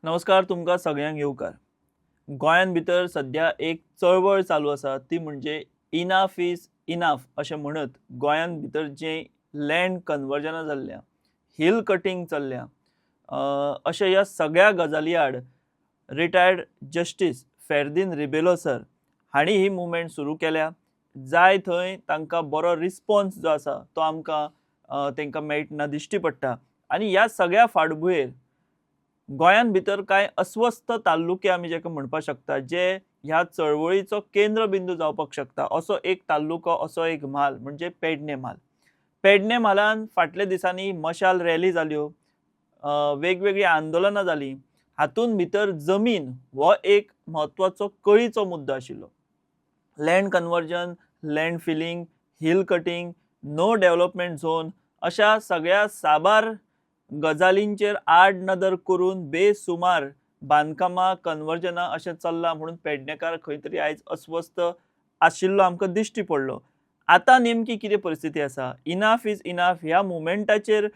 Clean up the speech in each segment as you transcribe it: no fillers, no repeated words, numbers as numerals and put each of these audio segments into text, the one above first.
नमस्कार तुमकां सगळ्यांक येवकार. गोंयान भितर सध्या एक चळवळ चालू आसा ती म्हणजे इनाफ इज इनाफ अशें म्हणत गोंयान भितर जे लँड कन्वर्जनां जाल्ल्या, हिल कटींग चल्ल्या अशा ह्या सगळ्या गजाली आड retired justice Ferdino Rebello sir हांणी ही मुवमेंट सुरू केल्या. जाय थंय तांकां बरो रिस्पॉन्स जो आसा तो आमकां तांकां मेळटना दिश्टी पडटा आनी ह्या सगळ्या फाटभुंयेर गोंयान भितर कांय अस्वस्थ तालुके आमी जेका म्हणपाक शकता जे ह्या चळवळीचो केंद्रबिंदू जावपाक शकता असो एक तालुको असो एक म्हाल म्हणजे पेडणे म्हाल. पेडणे म्हालान फाटल्या दिसांनी मशाल रॅली जाल्यो, वेगवेगळी आंदोलनां जालीं. हातून भितर जमीन हो एक म्हत्वाचो कळीचो मुद्दो आशिल्लो. Land conversion, land filling, hill cutting, no development zone अशा सगळ्या साबार गजालींचेर आड नदर करून बेसुमार बांदकामां कन्वर्जनां अशें चल्लां म्हणून पेडणेकार खंय तरी आयज अस्वस्थ आशिल्लो आमकां दिश्टी पडलो. आतां नेमकी कितें परिस्थिती आसा? इनाफ इज इनाफ ह्या मुवमेंटाचेर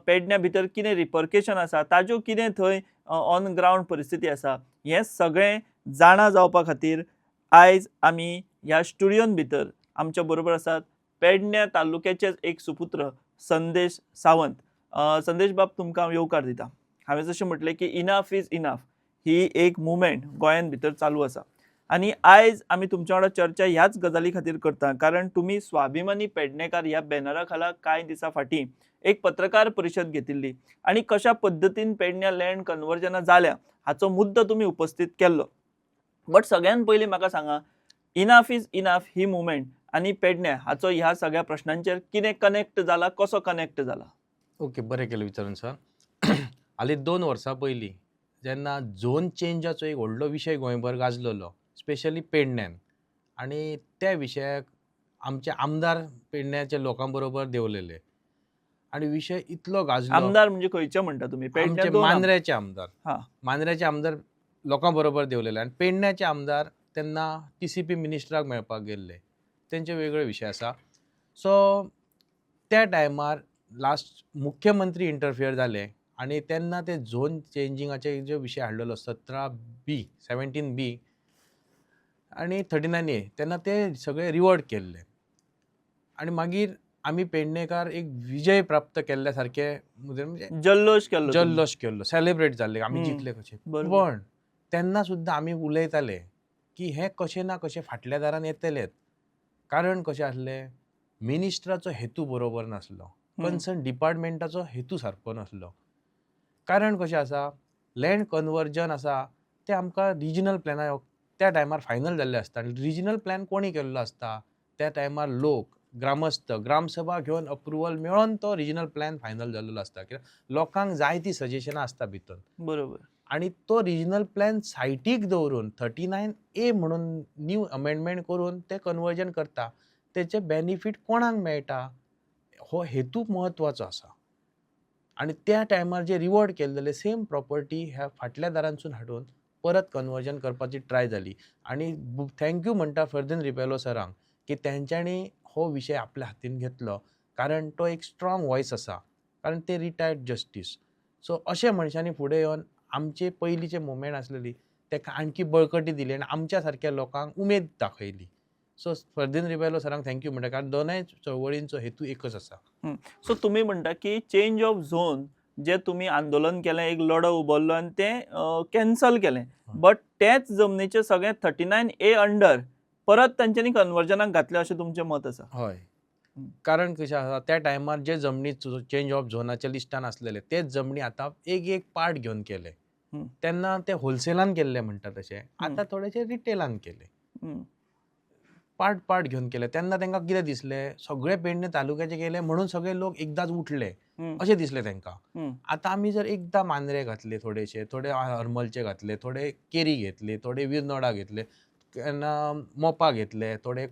पेडण्या भितर कितें रिपरकेशन आसा, ताज्यो कितें थंय ऑन ग्रावंड परिस्थिती आसा, हें सगळें जाणा जावपा खातीर आयज आमी ह्या स्टुडियोन भितर आमच्या बरोबर आसात पेडण्या तालुक्याचेच एक सुपुत्र संदेश सावंत. संदेश बाब तुमकां हांव येवकार दिता. हांवें जशें म्हटलें की इनाफ इज इनाफ ही एक मुवमेंट गोंयान भितर चालू आसा आनी आयज आमी तुमच्या वांगडा चर्चा ह्याच गजाली खातीर करता कारण तुमी स्वाभिमानी पेडणेकार ह्या बॅनरा खाला कांय दिसा फाटीं एक पत्रकार परिशद घेतिल्ली आनी कशा पद्दतीन पेडण्या लँड कन्वर्जनां जाल्या हाचो मुद्दो तुमी उपस्थित केल्लो. बट सगळ्यान पयलीं म्हाका सांगा, enough is enough he movement आनी पेडण्या हाचो ह्या सगळ्या प्रश्नांचेर कितें कनेक्ट जाला, कसो कनेक्ट जाला? ओके, बरें केलें विचारून सर. हालीं 2 वर्सां पयलीं जेन्ना झोन चेंजाचो एक व्हडलो विशय गोंयभर गाजलेलो, स्पेशली पेडण्यान, आनी त्या विशयाक आमचे आमदार पेडण्याच्या लोकां बरोबर देंवलेले आनी विशय इतलो गाजलो. आमदार म्हणजे खंयचे म्हणटा तुमी? पेडण्या आमचे दोन मांद्र्याचे आमदार. हां. मांद्र्याचे आमदार लोकां बरोबर देंवलेले आनी पेडण्याचे आमदार तेन्ना TCP मिनिस्टराक मेळपाक गेल्ले. तेंचे वेगळे विशय आसा. सो त्या टायमार लास्ट मुख्यमंत्री इंटरफियर जाले आनी तेन्ना ते झोन चेंजिंगाचे जो विशय हाडलेलो 17B आनी 39A तेन्ना ते सगळे रिवर्ट केल्ले आनी मागीर आमी पेडणेकार एक विजय प्राप्त केल्ल्या सारके म्हणजे जल्लोश केल्लो तुम्ही. जल्लोश केल्लो, सेलिब्रेट जाल्ले आमी जिखले कशे. बरोबर. पण तेन्ना सुद्दां आमी उलयताले की हे कशे ना कशे फाटल्या दारान येतलेत. कारण कशें आसलें, मिनिस्टराचो हेतू बरोबर नासलो, कन्सर्न डिपार्टमेंटाचो हेतू सारको नासलो. कारण कशें आसा, लँड कन्वर्जन आसा तें आमकां रिजनल प्लॅना त्या टायमार फायनल जाल्लें आसता आनी रिजनल प्लॅन कोणी केल्लो आसता? त्या टायमार लोक, ग्रामस्थ, ग्रामसभा घेवन अप्रुवल मेळोन तो रिजनल प्लॅन फायनल जाल्लो आसता. कित्याक लोकांक जाय ती सजेशनां आसता भितर. बरोबर. आनी तो रिजनल प्लॅन सायटीक दवरून 39A म्हणून न्यू अमेंडमेंट करून ते कन्वर्जन करता. तेचे बेनिफीट कोणाक मेळटा हो हेतू म्हत्वाचो आसा. आनी त्या टायमार जे रिवर्ट केल्लेले सेम प्रॉपर्टी ह्या फाटल्या दारांसून हाडून परत कन्वर्जन करपाची ट्राय जाली. आनी थँक्यू म्हणटा फेर्दीन रिबेलो सरांक की तेंच्यांनी हो विशय आपल्या हातीन घेतलो, कारण तो एक स्ट्रॉंग वॉयस आसा, कारण ते रिटायर्ड जस्टीस. सो अशे मनशांनी फुडें येवन आमचे पयलींचे मुवमेंट आसलेली तेका आणकी बळकटी दिली आनी आमच्या सारक्या लोकांक उमेद दाखयली. सो फेर्दीन रिबेलो सरांक थँक्यू म्हणटा, कारण दोनूय चळवळींचो हेतू एकच आसा. सो तुम्ही म्हणटा की चेंज ऑफ झोन जे तुम्ही आंदोलन केलें, एक लढो उबरलो आनी तें कॅन्सल केलें. बट तेच जमनीचे सगळे 39A अंडर परत तांच्यांनी कन्वर्जनाक घातले अशें तुमचें मत आसा? हय. कारण कशें आसा, त्या टायमार जे जमनी चेंज ऑफ झोनाच्या लिस्टान आसलेले तेच जमनी आतां एक पार्ट घेवन केले. तेन्ना ते होलसेलान केल्ले म्हणटा तशे, आतां थोडेशे रिटेलान केले. पार्ट घेवन केले. तेन्ना तांकां कितें दिसलें, सगळे पेडणे तालुक्याचे केले म्हणून सगळे लोक एकदांच उठले अशें दिसलें तांकां. आतां आमी जर एकदां मांद्रे घातले, थोडे हरमलचे घातले, थोडे केरी घेतले, थोडे विरनोडा घेतले, मोपा घेतले, थोडे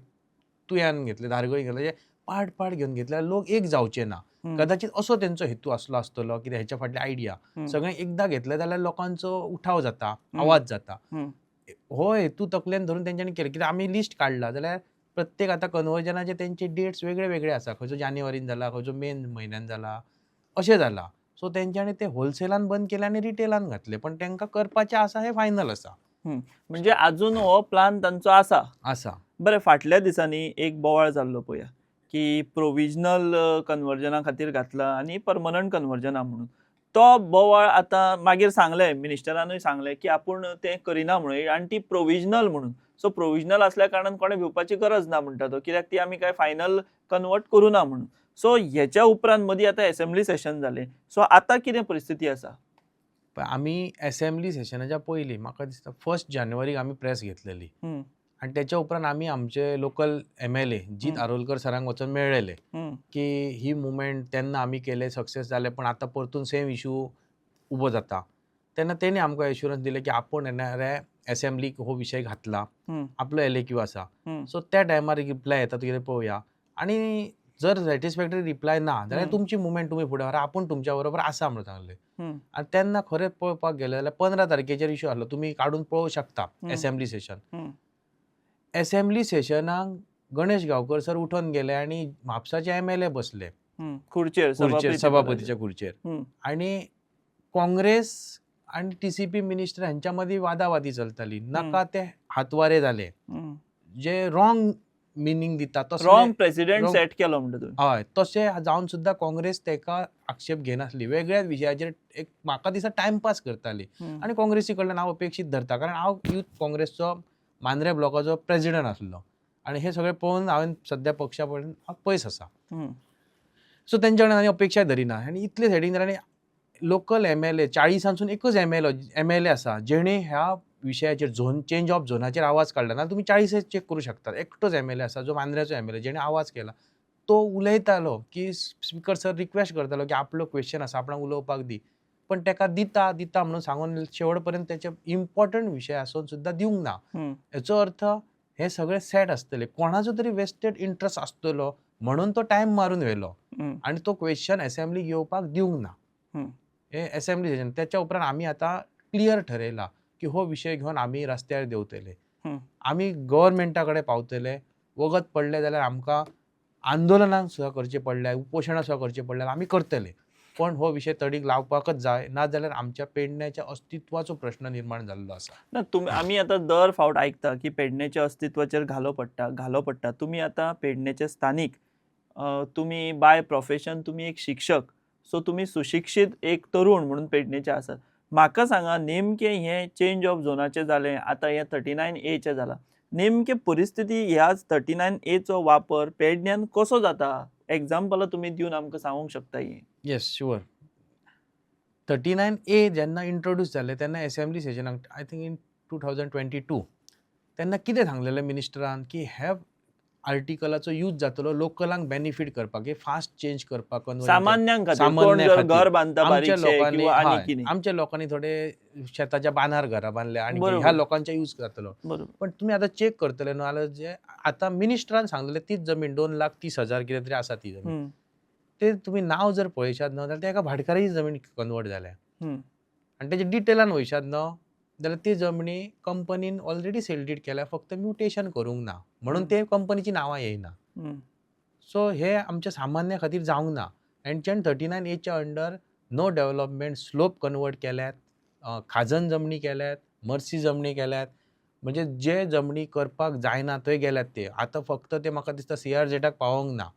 तुयान घेतले, धारगळी घेतले, पार्ट घेवन घेतल्यार लोक एक जावचे ना. कदाचित असो तेंचो हेतू असलो आसतलो कितें हेच्या फाटली आयडिया. सगळें एकदां घेतलें जाल्यार लोकांचो उठाव जाता, आवाज जाता. हो हेतू तकलेन धरून तेंच्यांनी केले. कित्याक आमी लिस्ट काडला जाल्यार प्रत्येक आतां कन्वर्जनाचे तेंचे डेट्स वेगळे वेगळे आसा. खंयचो जानेवारीन जाला, खंयचो मे म्हयन्यान जाला, अशें जाला. सो तेंच्यांनी ते होलसेलान बंद केले आनी रिटेलान घातले, पण तांकां करपाचें आसा हें फायनल आसा. म्हणजे अजून हो प्लान तांचो आसा. बरें, फाटल्या दिसांनी एक बोवाळ जाल्लो पळया की प्रोविजनल कन्वर्जना खातीर घातला आनी परमनंट कन्वर्जना म्हणून. तो बोवाळ आतां मागीर सांगलें, मिनिस्टरानूय सांगलें की आपूण तें करिना म्हणून आनी ती प्रोविजनल म्हणून. सो प्रोविजनल असल्या कारणान कोणें भिवपाची गरज ना म्हणटा तो, कित्याक ती आमी काय फायनल कन्वर्ट करूं ना म्हणून. सो हेच्या उपरांत मदीं आतां असेंब्ली सेशन जालें. सो आतां कितें परिस्थिती आसा? आमी असेंब्ली सेशनाच्या पयलीं म्हाका दिसता 1 जानेवारीक आमी प्रेस घेतलेली आनी तेच्या उपरांत आमी आमचे लोकल MLA जीत आरोलकर सरांक वचून मेळ्ळेले की ही मुवमेंट तेन्ना आमी केले, सक्सेस जाले, पण आतां परतून सेम इश्यू उबो जाता. तेन्ना तेणी आमकां एश्युरन्स दिले की आपूण येणाऱ्या असेंब्लीक हो विशय घातला, आपलो LAQ आसा. सो त्या टायमार रिप्लाय येता कितें पळोवया, आनी जर सॅटिस्फॅक्टरी रिप्लाय ना जाल्यार तुमची मुवमेंट तुमी फुडें व्हरा, आपूण तुमच्या बरोबर आसा म्हणून सांगलें. आनी तेन्ना खरें पळोवपाक गेलें जाल्यार 15 तारखेचेर इश्यू आसलो, तुमी काडून पळोवं शकता असेंब्ली सेशन. असेंब्ली सेशनाक गणेश गांवकर सर उठून गेले आनी म्हापसाचे MLA बसले खुर्चेर, सभापतीच्या खुर्चेर, आनी काँग्रेस आनी TCP मिनिस्टर हांच्या मदीं वादावादी चलताली. नाका ते हातवारे जाले, जे रॉंग मिनींग दिता रॉंग प्रेसिडेंट सेट केलो म्हणटा तुवें. हय, तशें जावन सुद्दां काँग्रेस तेका आक्षेप घेनासली. वेगळ्याच विशयाचेर एक म्हाका दिसता टायमपास करताली आनी काँग्रेसी कडल्यान हांव अपेक्षीत धरता, कारण हांव यूथ काँग्रेसचो मांद्रे ब्लॉकाचो प्रेसिडेंट आसलो आनी हे सगळें पळोवन हांवें सद्या पक्षा पळोवन पयस आसा. सो तेंच्या कडल्यान हांवें अपेक्षा धरिना आनी इतले सायडीन जाल्यार लोकल MLA 40सांसून एकच MLA आसा जेणे ह्या विशयाचेर चेंज ऑफ झोनाचेर आवाज काडला. ना तुम्ही 40 चेक करू शकतात. एकटोच MLA आसा जो मांद्र्याचो MLA जेणे आवाज केला. तो उलयतालो की स्पीकर सर रिक्वेस्ट करतालो की आपलो क्वेश्चन आसा, आपणाक उलोवपाक दी, पण तेका दिता म्हणून सांगून शेवट पर्यंत तेचे इम्पॉर्टंट विशय आसून सुद्दां दिवंक ना. हेचो अर्थ हे सगळे सेट आसतले, कोणाचो तरी वेस्टेड इंट्रस्ट आसतलो म्हणून तो टायम मारून व्हेलो आनी तो क्वेश्चन असेंब्लीक येवपाक दिवंक ना. हे असेंब्ली सेशन त्याच्या उपरांत आमी आतां क्लियर ठरयला की हो विशय घेवन आमी रस्त्यार देंवतले, आमी गव्हर्मेंटा कडेन पावतले. वगत पडले जाल्यार आमकां आंदोलनां सुद्दां करचें पडल्यार, उपोशणां सुद्दां करचें पडल्यार आमी करतले, पण हो विशय तडीक लावपाकच जाय, ना जाल्यार आमच्या पेडण्याच्या अस्तित्वाचो प्रश्न निर्माण जाल्लो आसा. ना, आमी आतां दर फावट आयकता की पेडण्याच्या अस्तित्वाचेर घालो पडटा. तुमी आतां पेडण्याचे स्थानीक, तुमी बाय प्रोफेशन तुमी एक शिक्षक, सो तुमी सुशिक्षीत एक तरुण म्हणून पेडण्याचे आसात. म्हाका सांगा, नेमकें हें चेंज ऑफ झोनाचें जालें, आतां हें 39A चें जालां, नेमके परिस्थिती ह्याच 39A चो वापर पेडण्यान कसो जाता? एग्जांपलां तुमी दिवन आमकां सांगूंक शकता ही? Yes, sure. 39A जेन्ना इंट्रोड्यूस जालें तेन्ना असेंब्ली सेशनाक आय थिंक इन 2022 तेन्ना कितें सांगलेलें मिनिस्टरान की हे आर्टिकलाचो यूज जातलो लोकलांक बेनिफीट करपाक, हे फास्ट चेंज करपाक, सामान्यांक खातीर, कोण जर घर बांदता बारीकशें किंवा आनी कितें. आमच्या लोकांनी थोडे शेताच्या बांदार घरां बांदल्या आनी ह्या लोकांच्या यूज जातलो. पण तुमी आतां चेक करतले न्हू, जाल्यार जे आतां मिनिस्टरान सांगलेलें तीच जमीन 2,30,000 कितें तरी आसा ती जमीन, ते तुमी नांव जर पळयशात न्हू जाल्यार एका भाटकाराची जमीन कन्वर्ट जाल्या आनी तेच्या डिटेलान वयशात न्हू जाल्यार ती जमनी कंपनीन ऑलरेडी सेल केल्या, फक्त म्युटेशन करूंक ना म्हणून ते कंपनीची नांवां येयना. सो हे आमच्या सामान्या खातीर जावंक ना. हेंच्यान 39A च्या under no development, slope convert केल्यात, खाजन जमनी केल्यात, मर्सी जमनी केल्यात, म्हणजे जे जमनी करपाक जायना थंय गेल्यात ते. आतां फक्त ते म्हाका दिसता CRZाक पावोंक ना,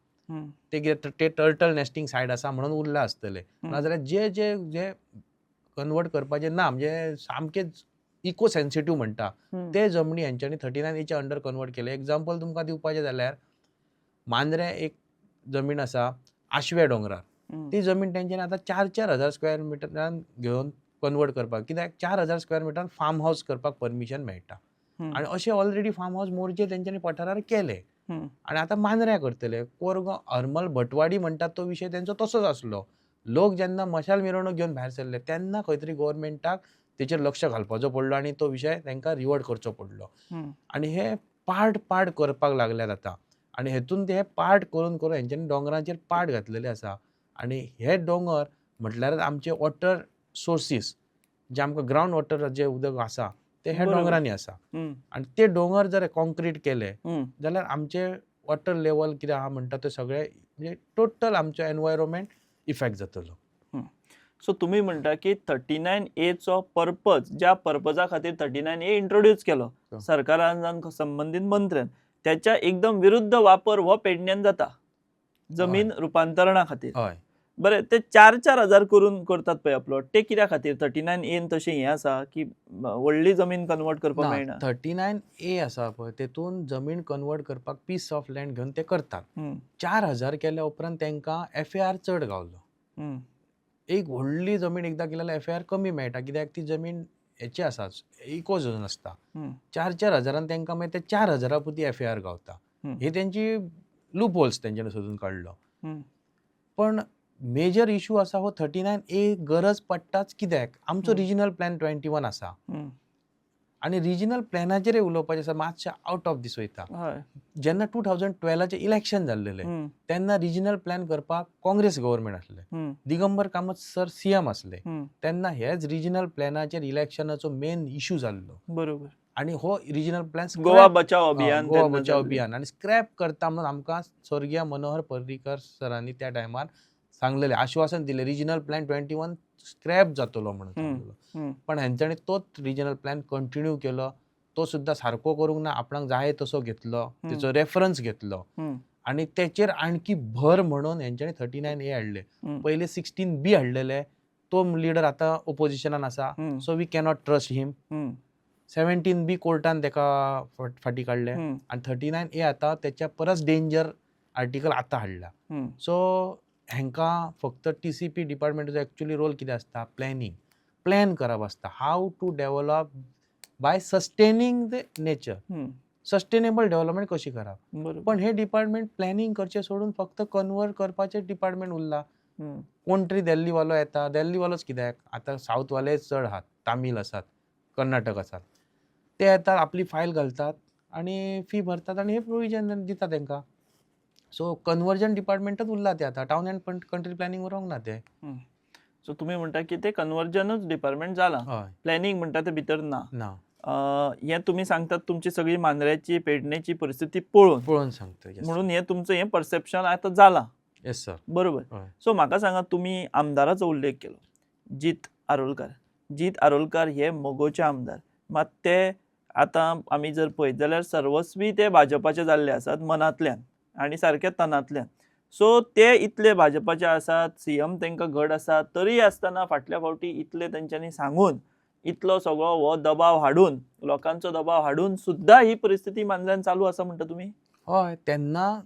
ते टर्टल नेस्टिंग सायड आसा म्हणून उरला आसतले, नाजाल्यार जे जे जे कन्वर्ट करपाचे ना, म्हणजे सामकेच इको सेन्सिटिव्ह म्हणटा ते जमनी हेंच्यांनी 39A च्या अंडर कन्वर्ट केले. एग्जांपल तुमकां दिवपाचें जाल्यार मांद्रे एक जमीन आसा आशवे दोंगरार, ती जमीन तेंच्यांनी आतां 4,000 स्क्वेअर मिटरान घेवन कन्वर्ट करपाक, कित्याक 4,000 स्क्वेअर मिटरान फार्म हाऊस करपाक परमिशन मेळटा आनी अशे ऑलरेडी फार्म हाऊस मोरचे तेंच्यांनी पठारार केले आनी आतां मांद्र्या करतले. कोरगांव हरमल भटवाडी म्हणटात तो विशय तेंचो तसोच आसलो. लोक जेन्ना मशाल मिरवणूक घेवन भायर सरले तेन्ना खंय तरी गव्हर्मेंटाक तेचेर लक्ष घालपाचो पडलो आनी तो विशय तांकां रिवर्ट करचो पडलो. आनी हे पार्ट करपाक लागल्यात आतां आनी हेतून ते पार्ट करून करून हेंच्यांनी दोंगरांचेर पार्ट घातलेले आसा. आनी हे दोंगर म्हटल्यार आमचे वॉटर सोर्सीस, जे आमकां ग्रावंड वॉटर जे उदक आसा ते ह्या दोंगरांनी आसा आनी ते दोंगर जर कॉन्क्रीट केले जाल्यार आमचे वॉटर लेवल कितें आहा म्हणटा ते सगळे म्हणजे टोटल आमचो एनवायरमेंट इफेक्ट जातलो. सो तुम्ही म्हणता की 39A चो पर्पज ज्या पर्पजा खातीर 39A इंट्रोड्यूस केलो सरकारान जावन संबंधित मंत्र्यान त्याच्या एकदम विरुद्ध वापर हो पेडण्यान जाता जमीन रूपांतरणा खातीर. हय बरें ते 4,000 करून करतात पळय अपलोड ते कित्या खातीर 39A तशें हें आसा की व्हडली जमीन कन्वर्ट करपाक मेळना. 39A आसा पळय तेतून जमीन कन्वर्ट करपाक पीस ऑफ लँड घेवन ते करतात. 4,000 केल्या उपरांत तांकां FAR चड गावलो. एक व्हडली जमीन एकदा केल्यार FAR कमी मेळटा कित्याक ती जमीन हेची आसा इको झोन आसता. 4,000 हजारान तांकां मागीर ते 4,000 पुती FAR गावता. हे तेंची लूप होल्स तेंच्यानी सोदून काडलो. पण मेजर इशू आसा हो 39A गरज पडटाच कित्याक आमचो रिजनल प्लॅन 21 आसा आनी रिजनल प्लॅनाचेर उलोवपाचें आसा मातशें आउट ऑफ दीस वयता. जेन्ना 2012 इलेक्शन जाल्लेलें तेन्ना रिजनल प्लॅन करपाक काँग्रेस गव्हर्नमेंट आसलें. दिगंबर कामत सर CM आसले तेन्ना हेच रिजनल प्लॅनाचेर इलेक्शनाचो मेन इशू जाल्लो. बरोबर. आणि हो रिजनल प्लॅन गोवा बचाव अभियान गोवा बचाव अभियान आणि स्क्रॅप करता म्हणून आमकां स्वर्गीय मनोहर पर्रीकर सरांनी त्या टायमार सांगलेलें आश्वासन दिलें रिजनल प्लॅन 21 स्क्रॅप जातलो म्हणून सांगलेलो. पण हेंच्यांनी तोच रिजनल प्लॅन कंटिन्यू केलो. तो सुद्दां सारको करूंक ना आपणाक जाय तसो घेतलो तेचो रेफरन्स घेतलो आणि तेचेर आणखी भर म्हणून हेंच्यांनी 39A हाडले. पयले 16B हाडलेले तो लिडर आतां ओपोजिशनान आसा so we cannot trust him. 17B कोर्टान तेका फाटी काडले आणि 39A आतां तेच्या परस डेंजर आर्टिकल आतां हाडला. सो हेंकां फक्त TCP डिपार्टमेंटाचो एक्चुअली रोल कितें आसता प्लॅन करप आसता how to develop by sustaining the nature. Sustainable development कशी करप. पण हे डिपार्टमेंट प्लॅनिंग करचे सोडून फक्त कन्वर्ट करपाचे डिपार्टमेंट उरला. कोण तरी दिल्लीवालो येता दिल्लीवालोच कित्याक आतां साऊथवाले चड आहात तामील आसात कर्नाटक आसात ते येतात आपली फायल घालतात आणि फी भरतात आणि हे प्रोविजन दितात तांकां. सो कन्वर्जन डिपार्टमेंटच उरला ते आतां टावन अँड कंट्री प्लॅनिंग व्हरोंक ना ते. सो तुम्ही म्हणटा की ते कन्वर्जनच डिपार्टमेंट जाला प्लॅनिंग म्हणटा ते भितर ना. हे तुम्ही सांगतात तुमची सगळी मांद्र्याची पेडणेची परिस्थिती पळोवन सांगता म्हणून हे तुमचं हे परसेप्शन आतां जाला. येस सर बरोबर. सो म्हाका सांगा तुम्ही आमदाराचो उल्लेख केलो जीत आरोलकार हे मोगोचे आमदार मात ते आतां आमी जर पळयत जाल्यार सर्वस्वी ते भाजपाचे जाल्ले आसात मनांतल्यान आनी सारके तनांतल्यान. सो ते इतले भाजपाचे आसात CM तांकां घट आसा तरी आसतना फाटल्या फावटी इतले तेंच्यांनी सांगून इतलो सगळो हो दबाव हाडून लोकांचो दबाव हाडून सुद्दां ही परिस्थिती मांद्र्यान चालू आसा म्हणटा तुमी. हय तेन्ना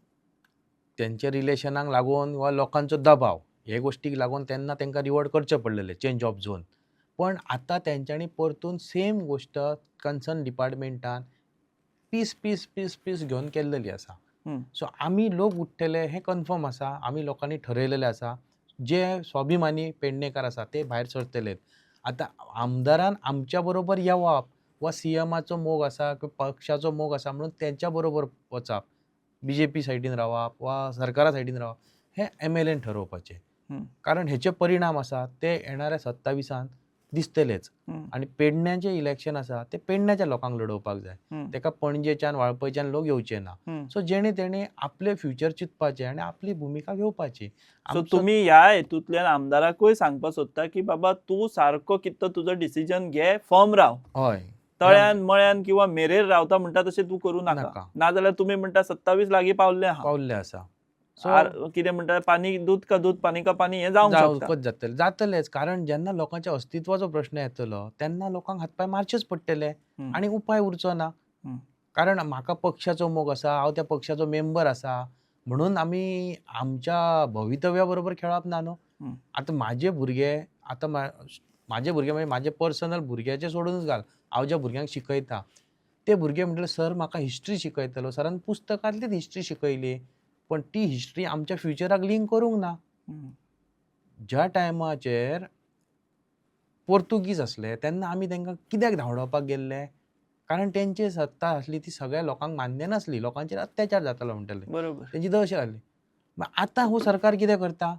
तेंच्या रिलेशनाक लागून वा लोकांचो दबाव हे गोष्टीक लागून तेन्ना तांकां रिवॉर्ड करचें पडलेलें चेंज ऑफ झोन. पण आतां तेंच्यांनी परतून सेम गोश्ट कन्सर्न डिपार्टमेंटान पीस घेवन केल्लेली आसा. सो आमी लोक उठ्ठले हें कन्फर्म आसा. आमी लोकांनी ठरयलेलें आसा जे स्वाभिमानी पेडणेकार आसा ते भायर सरतलेत. आतां आमदारान आमच्या बरोबर येवप वा CMाचो मोग आसा किंवा पक्षाचो मोग आसा म्हणून तेंच्या बरोबर वचप BJP सायडीन रावप वा सरकारा सायडीन रावप हें MLAन ठरोवपाचें. कारण हेचे परिणाम आसा ते येणाऱ्या 27 दिसतलेच. आनी पेडण्याचें इलेक्शन आसा ते पेडण्याच्या लोकांक लडोवपाक जाय. तेका पणजेच्यान वाळपयच्यान लोक येवचे ना. सो जेणे तेणे आपले फ्युचर चिंतपाचें आनी आपली भुमिका घेवपाची. सो तुमी ह्या हेतूंतल्यान आमदाराकूय सांगपाक सोदता की बाबा तूं सारको कितें तुजो डिसिजन घे फर्म राव. हय तळ्यान मळ्यान किंवा मेरेर रावता म्हणटा तशें तूं करूं नाका. नाजाल्यार तुमी म्हणटा 27 लागीं पावल्ले आसा. कितें म्हणटा पानी दूध का दूध पानी का पानी हें जावंकच जातलेंच. कारण जेन्ना लोकांच्या अस्तित्वाचो प्रश्न येतलो तेन्ना लोकांक हातपाय मारचेच पडटले आनी उपाय उरचो ना. कारण म्हाका पक्षाचो मोग आसा हांव त्या पक्षाचो मेंबर आसा म्हणून आमी आमच्या भवितव्या बरोबर खेळप ना न्हू. आतां म्हाजे भुरगे म्हणजे म्हाजे पर्सनल भुरग्याचे सोडूनच घाल हांव ज्या भुरग्यांक शिकयता ते भुरगे म्हणटले सर म्हाका हिस्ट्री शिकयतलो सरान पुस्तकांतलीच हिस्ट्री शिकयली पण ती हिस्ट्री आमच्या फ्युचराक लिंक करूंक ना. ज्या टायमाचेर पोर्तुगीज असले तेन्ना आमी तांकां कित्याक धांवडोवपाक गेल्ले कारण तेंची सत्ता आसली ती सगळ्या लोकांक मान्य नासली. लोकांचेर अत्याचार जातालो म्हणटाले बरोबर तेंची दहशत आसली. आतां हो सरकार कितें करता.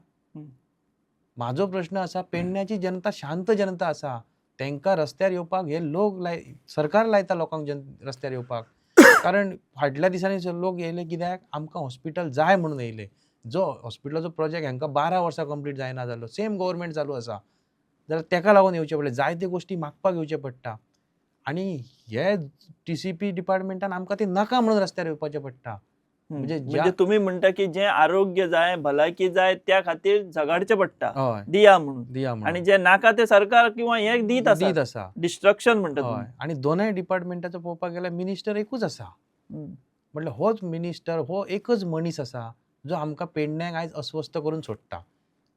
म्हाजो प्रश्न आसा पेडण्याची जनता शांत जनता आसा तांकां रस्त्यार येवपाक हे लोक सरकार लायता लोकांक रस्त्यार येवपाक. कारण फाटल्या दिसांनी लोक येयले कित्याक आमकां हॉस्पिटल जाय म्हणून येयले. जो हॉस्पिटलाचो प्रोजेक्ट हांकां 12 वर्सां कंप्लीट जायना जालो. सेम गव्हर्मेंट चालू आसा जाल्यार तेका लागून येवचें पडलें. जायते गोश्टी मागपाक येवचें पडटा आनी हे TCP डिपार्टमेंटान आमकां ते नाका म्हणून रस्त्यार येवपाचें पडटा. म्हणजे तुम्ही म्हणता की जे आरोग्य जाय भलायकी जाय त्या खातीर झगडचें पडटा हय दिया म्हणून, दिया आणि म्हणून जे नाका ते सरकार किंवा हे दीत दीत आसा, आसा. डिस्ट्रक्शन म्हणटा हय तुम्ही. आनी दोनूय डिपार्टमेंटाचो पळोवपाक गेल्यार मिनिस्टर एकूच आसा. म्हटल्यार होच मिनिस्टर, हो एकच मनीस आसा जो आमकां पेडण्यांक आयज अस्वस्थ करून सोडटा.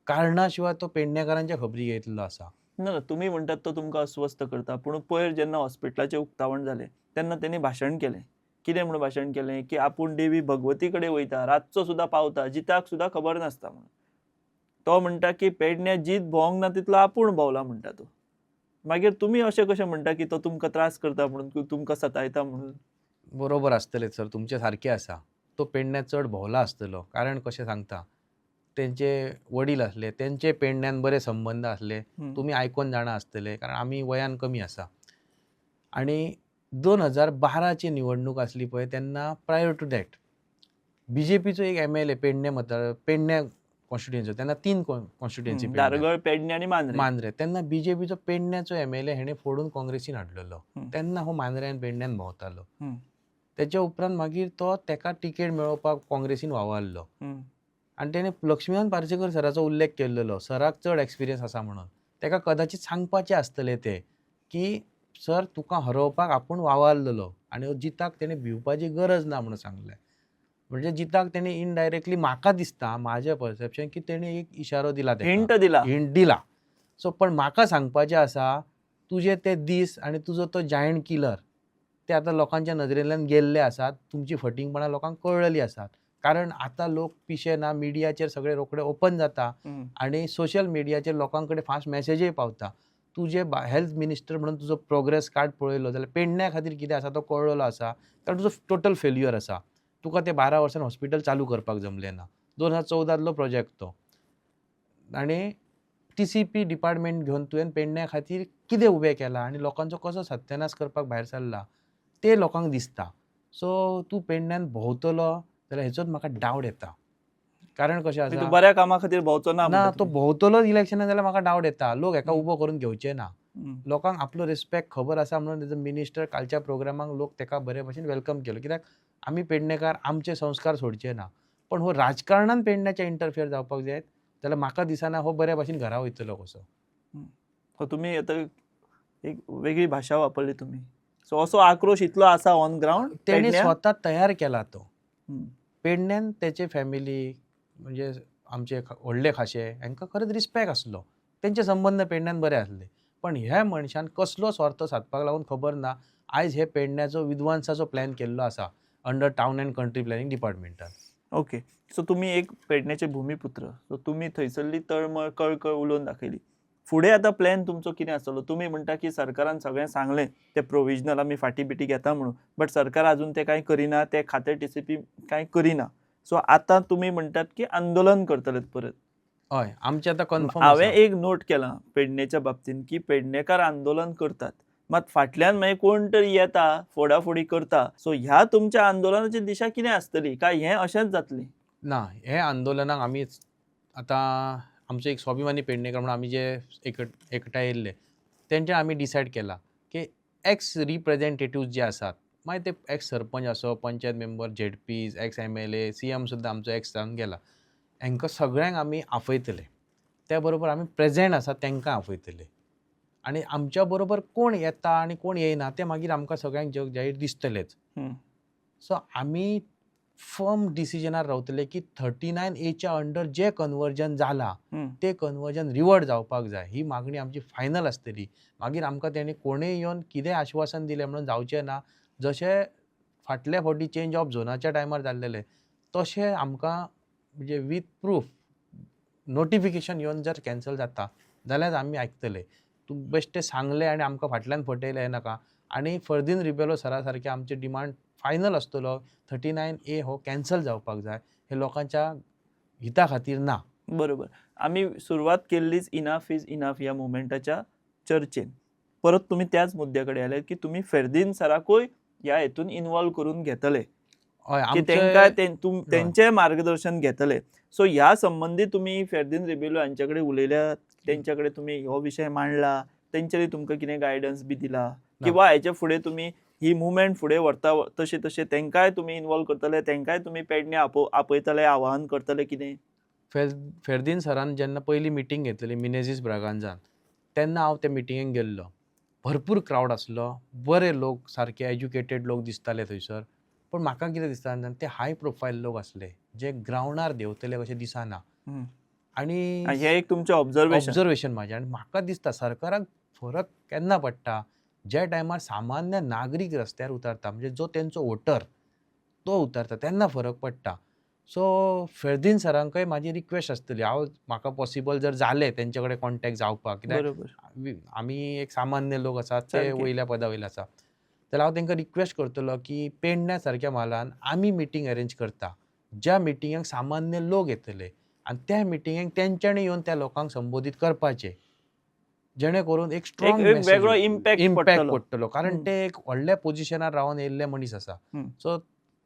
कारणां शिवाय तो पेडणेकारांच्या खबरी घेतलो आसा. ना तुम्ही म्हणटात तो तुमकां अस्वस्थ करता, पूण पयर जेन्ना हॉस्पिटलाचें उक्तावण जालें तेन्ना तेणी भाशण केलें. कितें म्हणून भाशण केलें की आपूण देवी भगवती कडेन वयता, रातचो सुद्दां पावता, जिताक सुद्दां खबर नासता म्हणून. तो म्हणटा की पेडण्या जीत भोवंक ना तितलो आपूण भोवला म्हणटा तो. मागीर तुमी अशें कशें म्हणटा की तो तुमकां त्रास करता म्हणून, की तुमकां सतायता म्हणून? बरोबर आसतलें सर, तुमचें सारकें आसा. तो पेडण्यां चड भोवला आसतलो. कारण कशें सांगता, तेंचे वडील आसले, तेंचे पेडण्यान बरे संबंद आसले. तुमी आयकून जाणा आसतले, कारण आमी वयान कमी आसा. आनी 2012ची निवडणूक आसली पळय तेन्ना प्रायर टू दॅट BJPचो एक MLA पेडण्या कॉन्स्टिट्युएन्सी, तेन्ना 3 कॉन्स्टिट्युएन्सी दारगळ, पेडणे आनी मांद्रे. तेन्ना BJPचो पेडण्याचो MLA हेणे फोडून काँग्रेसीन हाडलेलो. तेन्ना हो मांद्र्यान पेडण्यान भोंवतालो. तेच्या उपरांत मागीर तो तेका टिकेट मेळोवपाक काँग्रेसीन वावरलो. आनी तेणे लक्ष्मीकांत पार्सेकर सराचो उल्लेख केल्लो, सराक चड एक्सपिरियन्स आसा म्हणून. तेका कदाचित सांगपाचें आसतलें तें की सर तुका हरोवपाक आपूण वावरलेलो आनी जिताक तेणे भिवपाची गरज ना म्हणून सांगलें. म्हणजे जिताक तेणे इनडायरेक्टली म्हाका दिसता, म्हाजें परसेप्शन, की तेणे एक इशारो दिला, हिंट दिला. हिंट दिला. सो पण म्हाका सांगपाचें आसा, तुजे ते दीस आनी तुजो तो जायंट किलर ते आतां लोकांच्या नदरेंतल्यान गेल्ले आसात. तुमची फटिंगपणां लोकांक कळलेली आसात. कारण आतां लोक पिशे ना, मिडियाचेर सगळे रोखडे ओपन जाता आनी सोशल मिडियाचेर लोकां कडेन फास्ट मॅसेजय पावता. तुजे हेल्थ मिनिस्टर म्हणून तुजो प्रोग्रेस कार्ड पळयलो जाल्यार पेडण्या खातीर कितें आसा तो कळलेलो आसा. कारण तुजो टोटल फेल्युअर आसा. तुका ते 12 वर्सान हॉस्पिटल चालू करपाक जमलें ना. 2014तलो प्रोजेक्ट तो. आनी TCP डिपार्टमेंट घेवन तुवें पेडण्या खातीर कितें उबें केलां आनी लोकांचो कसो सत्यानाश करपाक भायर सरला तें लोकांक दिसता. सो तूं पेडण्यान भोंवतलो जाल्यार हेचोच म्हाका डावट येता. कारण कशें आसा, बऱ्या कामा खातीर भोंवचो ना ना तो भोंवतलो इलेक्शनाक जाल्यार म्हाका डावट येता. लोक हेका उबो करून घेवचे ना. लोकांक आपलो रिस्पेक्ट खबर आसा म्हणून एज अ मिनिस्टर कालच्या प्रोग्रामाक लोक तेका बरे भशेन वेलकम केलो. कित्याक आमी पेडणेकार आमचे संस्कार सोडचे ना. पण हो राजकारणान पेडण्याचे इंटरफियर जावपाक जाय जाल्यार म्हाका दिसना हो बऱ्या भशेन घरा वयतलो कसो. तुमी आतां एक वेगळी भाशा वापरली तुमी. सो असो आक्रोश इतलो आसा ऑन ग्राउंड. तेणे स्वता तयार केला तो. पेडण्यान तेचे फॅमिली म्हणजे आमचे व्हडले खाशे हांकां खरेंच रिस्पेक्ट आसलो. तेंचे संबंद पेडण्यान बरे आसले. पण ह्या मनशान कसलो स्वार्थ सादपाक लागून खबर ना आयज हे पेडण्याचो विध्वंसाचो प्लॅन केल्लो आसा under town and country planning डिपार्टमेंटान. ओके. सो तुमी एक पेडण्याचे भुमिपुत्र. सो तुमी थंयसरली तळमळ कळकळ उलोवन दाखयली. फुडें आतां प्लॅन तुमचो कितें आसतलो? तुमी म्हणटा की सरकारान सगळें सांगलें ते प्रोविजनल आमी फाटी बिटी घेता म्हणून, बट सरकार आजून ते कांय करिना, ते खातें TCP कांय करिना. सो आतां तुमी म्हणटात की आंदोलन करतलेत परत. हय, आमचे आतां कन्फर्म हांवें एक नोट केलां पेडणेच्या बाबतींत की पेडणेकार आंदोलन करतात, मात फाटल्यान मागीर कोण तरी येता, फोडाफोडी करता. सो ह्या तुमच्या आंदोलनाची दिशा कितें आसतली? काय हें अशेंच जातलें? ना, हे आंदोलनाक आमी आतां आमचो एक स्वाभिमानी पेडणेकार म्हणून आमी जे एकठांय येयल्ले तेंचे आमी डिसायड केला की एक्स रिप्रेझेंटेटिव्ह जे आसात, मागीर ते एक्स सरपंच आसो, panchayat member, ZPs, x MLA, CM सुद्दां आमचो एक्स जावन गेला. हांकां सगळ्यांक आमी आपयतले. त्या बरोबर आमी प्रेझेंट आसा तांकां आपयतले. आनी आमच्या बरोबर कोण येता आनी कोण येयना तें मागीर आमकां सगळ्यांक जग जाहीर दिसतलेंच. सो आमी फर्म डिसिजनार रावतले की 39A अंडर जे कन्वर्जन जाला ते कन्वर्जन रिवर्ट जावपाक जाय. ही मागणी आमची फायनल आसतली. मागीर आमकां तेणी कोणेय येवन कितें आश्वासन दिलें म्हणून जावचें ना. जशें फाटल्या फावटी चेंज ऑफ झोनाच्या टायमार जाल्लेलें तशें आमकां म्हणजे वीथ प्रूफ नोटिफिकेशन येवन जर कॅन्सल जाता जाल्यार आमी आयकतले. तूं बेश्टें सांगलें आनी आमकां फाटल्यान फटयलें हें नाका. आनी फर्दीन रिबेलो सरा सारकें आमचें डिमांड फायनल आसतलो. 39A हो कॅन्सल जावपाक जाय. हे लोकांच्या हिता खातीर ना. बरोबर. आमी सुरवात केल्लीच इनाफ इज इनाफ ह्या मुवमेंटाच्या चर्चेन. परत तुमी त्याच मुद्द्या कडेन आयले की तुमी फेर्दीन सराकूय ह्या हेतून इन्वॉल्व करून घेतले, की तांकां तेंचें मार्गदर्शन घेतले. सो ह्या संबंदी तुमी फेर्दीन रिबेलो हांचे कडेन उलयल्यात तेंच्याकडे तुम्ही हो विषय मांडला, तेंच्यांनी तुमकां कितें गायडन्स बी दिला, किंवा हेचे फुडें तुमी ही मुवमेंट फुडें व्हरता तशें तशें तेंकाय तुमी इन्वॉल्व करतले, तेंकाय तुमी पेडणे आपयतले, आवाहन करतले कितें? फेर्दीन सरान जेन्ना पयली मिटींग घेतलेली मिनेझीस ब्रागांजान, तेन्ना हांव त्या मिटिंगेक गेल्लो. भरपूर क्रावड आसलो, बरे लोक, सारके एज्युकेटेड लोक दिसताले थंयसर. पण म्हाका कितें दिसता ते हाय प्रोफायल लोक आसले, जे ग्रावंडार देंवतले कशें दिसना. आनी हे एक तुमचें ऑब्जर्वेशन म्हाजें. आनी म्हाका दिसता सरकाराक फरक केन्ना पडटा, ज्या टायमार सामान्य नागरीक रस्त्यार उतरता, म्हणजे जो तेंचो वोटर तो उतरता, तेन्ना फरक पडटा. सो फेर्दीन सरांकय म्हाजी रिक्वेस्ट आसतली, म्हाका पॉसिबल जर जालें तेंचे कडेन कॉन्टॅक्ट जावपाक, कित्याक आमी एक सामान्य लोक आसात, ते वयल्या पदा वयले आसा, जाल्यार हांव तेंकां रिक्वेस्ट करतलो की पेडण्या सारक्या म्हालान आमी मिटींग अरेंज करता, ज्या मिटिंगाक सामान्य लोक येतले, आनी त्या मिटिंगेक तेंच्यांनी येवन त्या लोकांक संबोधीत करपाचें, जेणे करून एक स्ट्रॉंग वेगळो इम्पॅक्ट पडटलो. कारण ते एक व्हडल्या पोझिशनार रावन येयल्ले मनीस आसा. सो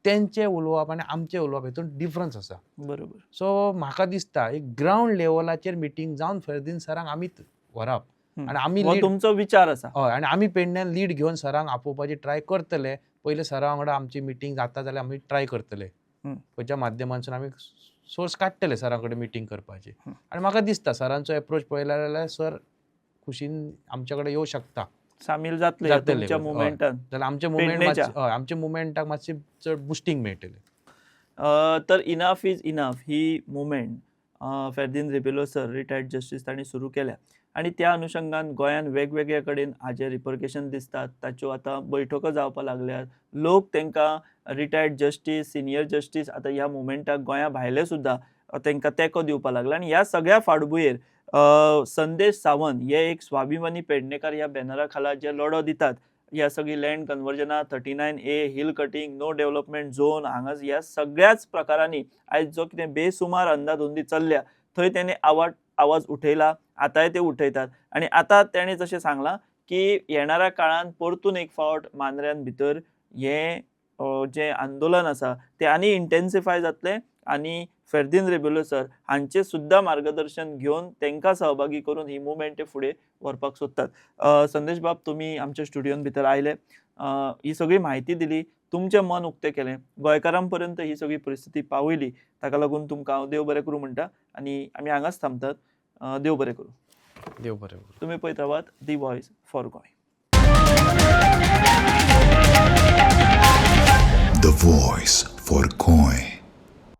तेंचे उलोवप आनी आमचे उलोवप हितून डिफरन्स आसा. बरोबर. सो म्हाका दिसता एक ग्रावंड लेवलाचेर मिटींग जावन फेर्दीन सरांक आमी व्हरप, आनी आमी तुमचो विचार आसा. हय, आनी आमी पेडण्यान लीड घेवन सरांक आपोवपाची ट्राय करतले. पयले सरा वांगडा आमची मिटींग जाता जाल्यार आमी ट्राय करतले, खंयच्या माध्यमांतसून आमी सोर्स काडटले सरां कडेन मिटींग करपाची. आनी म्हाका दिसता सरांचो एप्रोच पळयल्यार जाल्यार सर खुशीन आमच्या कडेन येवंक शकता, सामील जातले तुमच्या मुवमेंटान, जाल्यार आमच्या मुवमेंटाक मातशी चड बुस्टींग मेळटलें. तर enough is enough he movement Ferdino Rebello sir, retired justice, तांणी सुरू केल्या, आनी त्या अनुशंगान गोंयान वेगवेगळ्या कडेन हाजे रिपरकेशन दिसतात. ताच्यो आतां बैठको जावपाक लागल्यात. लोक तेंकां रिटायर्ड जस्टीस, सिनियर जस्टीस आतां ह्या मुवमेंटाक गोंया भायले सुद्दां तेंकां तेंको दिवपाक लागला. आनी ह्या सगळ्या फाटभुंयेर संदेश सावंत हे एक स्वाभिमानी पेडणेकार ह्या बॅनरा खाला जे लढो दितात, ह्या सगळी लँड कन्वर्जनां, 39A, hill cutting, no development zone, हांगा ह्या सगळ्याच प्रकारांनी आयज जो कितें बेसुमार अंदाधुंदी चल्ल्या थंय तेणे आवाज उठयला, आतांय ते उठयतात. आनी आतां तेणे जशें सांगलां की येणाऱ्या काळान परतून एक फावट मांद्र्यान भितर हें जें आंदोलन आसा तें आनी इंटेन्सिफाय जातलें, आनी फेर्दीन रेबेलो सर हांचे सुद्दां मार्गदर्शन घेवन तेंकां सहभागी करून ही मुवमेंट फुडें व्हरपाक सोदतात. संदेश बाब, तुमी आमच्या स्टुडियोन भितर आयले, ही सगळी म्हायती दिली, तुमचें मन उक्तें केलें, गोंयकारां पर्यंत ही सगळी परिस्थिती पावयली, ताका लागून तुमकां हांव देव बरें करूं म्हणटा, आनी आमी हांगाच थांबतात. देव बरें करूं. देव बरें करूं. तुमी पळयत रावात दी voice for Goa. The Voice for Goy.